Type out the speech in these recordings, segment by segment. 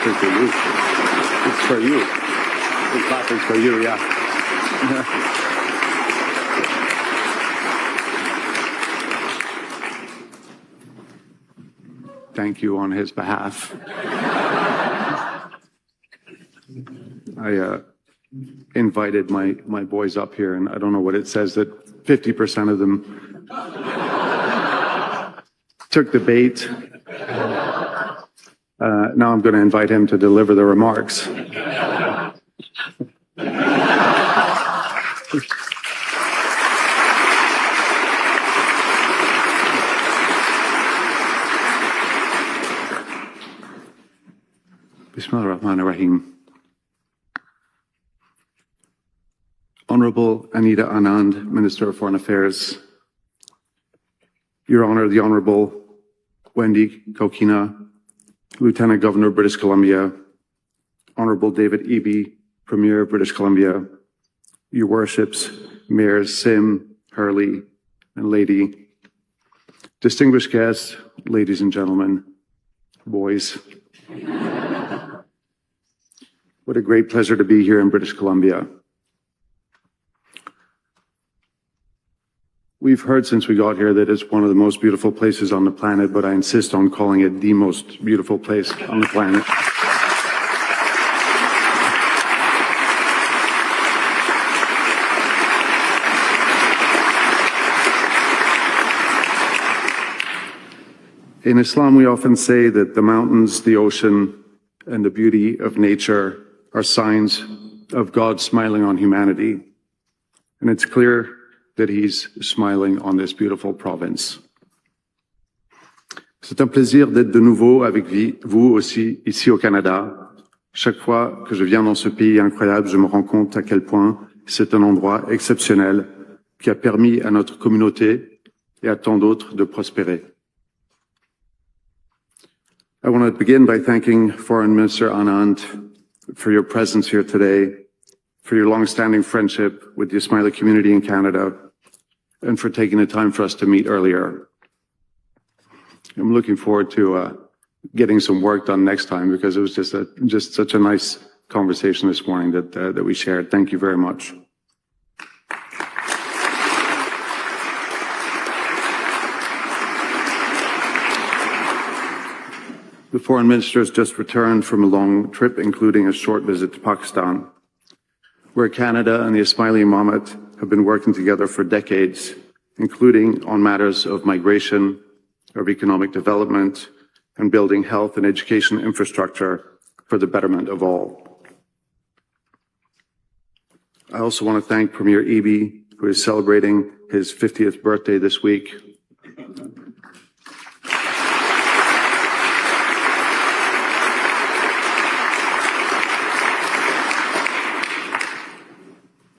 It's for you. The clap is for you, yeah. Thank you on his behalf. I invited my boys up here, and I don't know what it says, that 50% of them took the bait. Now I'm going to invite him to deliver the remarks. Bismillah ar-Rahman ar-Rahim. Honorable Anita Anand, Minister of Foreign Affairs, Your Honor, the Honorable Wendy Kokina, Lieutenant Governor of British Columbia, Honorable David Eby, Premier of British Columbia, Your Worships, Mayors Sim, Hurley, and Lady, distinguished guests, ladies and gentlemen, boys. What a great pleasure to be here in British Columbia. We've heard since we got here that it's one of the most beautiful places on the planet, but I insist on calling it the most beautiful place on the planet. In Islam, we often say that the mountains, the ocean, and the beauty of nature are signs of God smiling on humanity. And it's clear that He's smiling on this beautiful province. C'est un plaisir d'être de nouveau avec vous aussi ici au Canada. Chaque fois que je viens dans ce pays incroyable, je me rends compte à quel point c'est un endroit exceptionnel qui a permis à notre communauté et à tant d'autres de prospérer. I want to begin by thanking Foreign Minister Anand for your presence here today, for your long-standing friendship with the Ismaili community in Canada, and for taking the time for us to meet earlier. I'm looking forward to getting some work done next time, because it was just such a nice conversation this morning that we shared. Thank you very much. The foreign minister has just returned from a long trip, including a short visit to Pakistan, where Canada and the Ismaili Jamat have been working together for decades, including on matters of migration, of economic development, and building health and education infrastructure for the betterment of all. I also want to thank Premier Eby, who is celebrating his 50th birthday this week.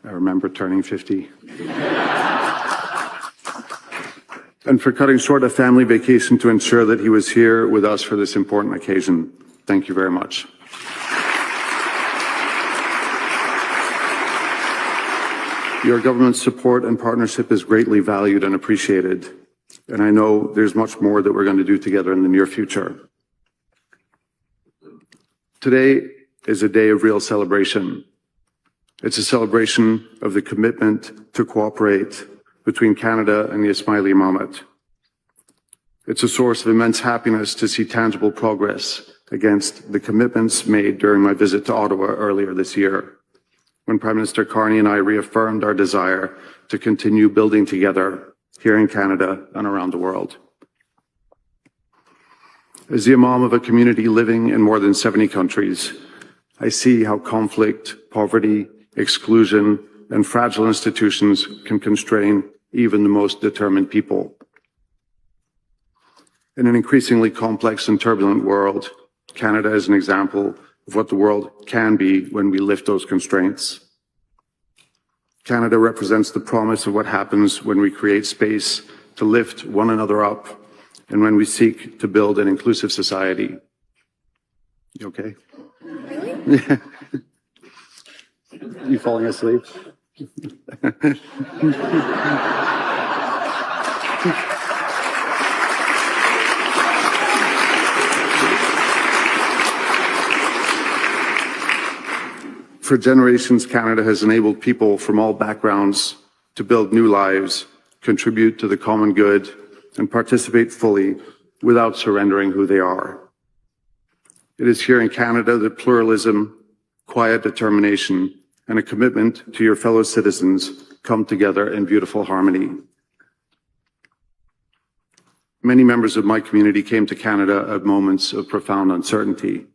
I remember turning 50. And for cutting short a family vacation to ensure that he was here with us for this important occasion. Thank you very much. Your government's support and partnership is greatly valued and appreciated, and I know there's much more that we're going to do together in the near future. Today is a day of real celebration. It's a celebration of the commitment to cooperate between Canada and the Ismaili Jamat. It's a source of immense happiness to see tangible progress against the commitments made during my visit to Ottawa earlier this year, when Prime Minister Carney and I reaffirmed our desire to continue building together here in Canada and around the world. As the Imam of a community living in more than 70 countries, I see how conflict, poverty, exclusion, and fragile institutions can constrain even the most determined people. In an increasingly complex and turbulent world, Canada is an example of what the world can be when we lift those constraints. Canada represents the promise of what happens when we create space to lift one another up and when we seek to build an inclusive society. You okay? Really? You falling asleep? For generations, Canada has enabled people from all backgrounds to build new lives, contribute to the common good, and participate fully without surrendering who they are. It is here in Canada that pluralism, quiet determination, and a commitment to your fellow citizens come together in beautiful harmony. Many members of my community came to Canada at moments of profound uncertainty.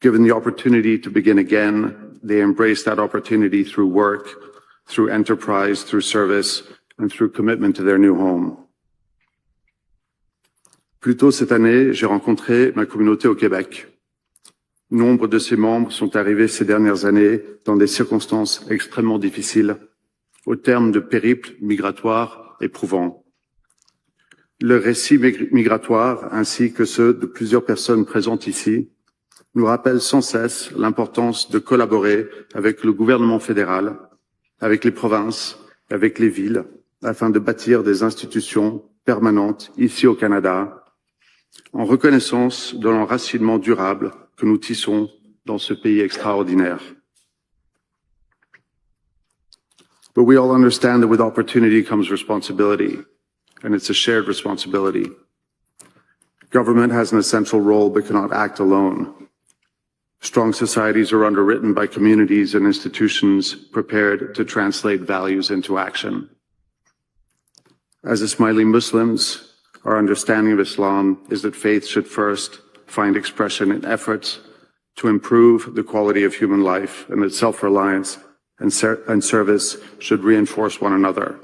Given the opportunity to begin again, they embraced that opportunity through work, through enterprise, through service, and through commitment to their new home. Plus tôt cette année, j'ai rencontré ma communauté au Québec. Nombre de ses membres sont arrivés ces dernières années dans des circonstances extrêmement difficiles, au terme de périples migratoires éprouvants. Le récit migratoire, ainsi que ceux de plusieurs personnes présentes ici, nous rappellent sans cesse l'importance de collaborer avec le gouvernement fédéral, avec les provinces, avec les villes, afin de bâtir des institutions permanentes ici au Canada, en reconnaissance de l'enracinement durable que nous tissons dans ce pays extraordinaire. But we all understand that with opportunity comes responsibility, and it's a shared responsibility. Government has an essential role but cannot act alone. Strong societies are underwritten by communities and institutions prepared to translate values into action. As Ismaili Muslims, our understanding of Islam is that faith should first find expression in efforts to improve the quality of human life, and that self-reliance and service should reinforce one another.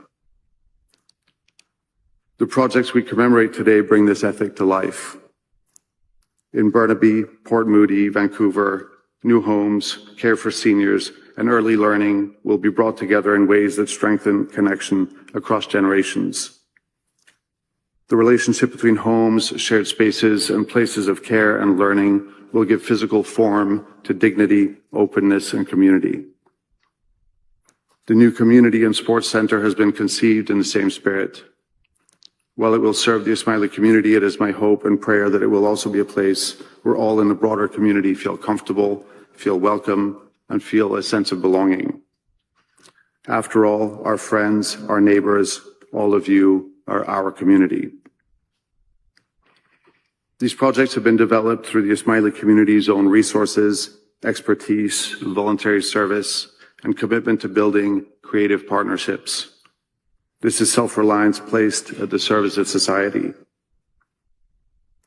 The projects we commemorate today bring this ethic to life. In Burnaby, Port Moody, Vancouver, new homes, care for seniors, and early learning will be brought together in ways that strengthen connection across generations. The relationship between homes, shared spaces, and places of care and learning will give physical form to dignity, openness, and community. The new community and sports center has been conceived in the same spirit. While it will serve the Ismaili community, it is my hope and prayer that it will also be a place where all in the broader community feel comfortable, feel welcome, and feel a sense of belonging. After all, our friends, our neighbors, all of you are our community. These projects have been developed through the Ismaili community's own resources, expertise, voluntary service, and commitment to building creative partnerships. This is self-reliance placed at the service of society.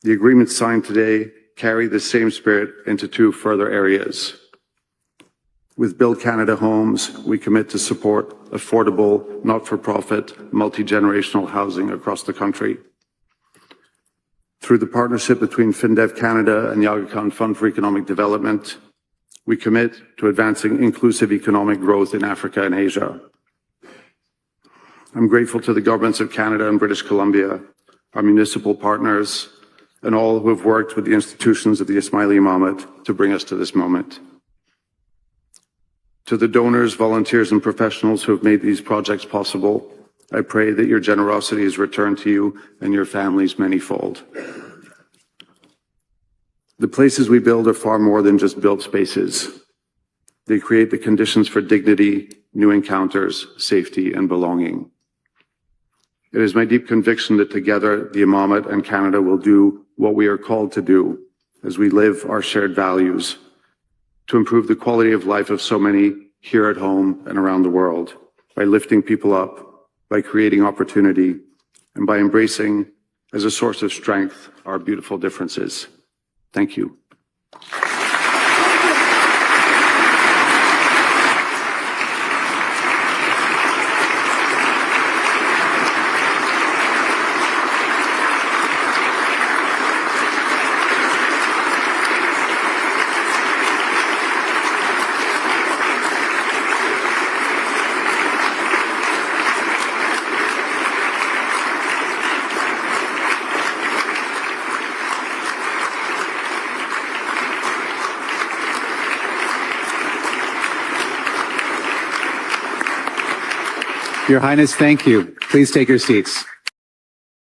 The agreements signed today carry the same spirit into two further areas. With Build Canada Homes, we commit to support affordable, not-for-profit, multi-generational housing across the country. Through the partnership between FinDev Canada and the Aga Khan Fund for Economic Development, we commit to advancing inclusive economic growth in Africa and Asia. I'm grateful to the governments of Canada and British Columbia, our municipal partners, and all who have worked with the institutions of the Ismaili Jamat to bring us to this moment. To the donors, volunteers, and professionals who have made these projects possible, I pray that your generosity is returned to you and your families manyfold. The places we build are far more than just built spaces. They create the conditions for dignity, new encounters, safety, and belonging. It is my deep conviction that together, the Imamat and Canada will do what we are called to do as we live our shared values to improve the quality of life of so many here at home and around the world, by lifting people up, by creating opportunity, and by embracing as a source of strength our beautiful differences. Thank you. Your Highness, thank you. Please take your seats.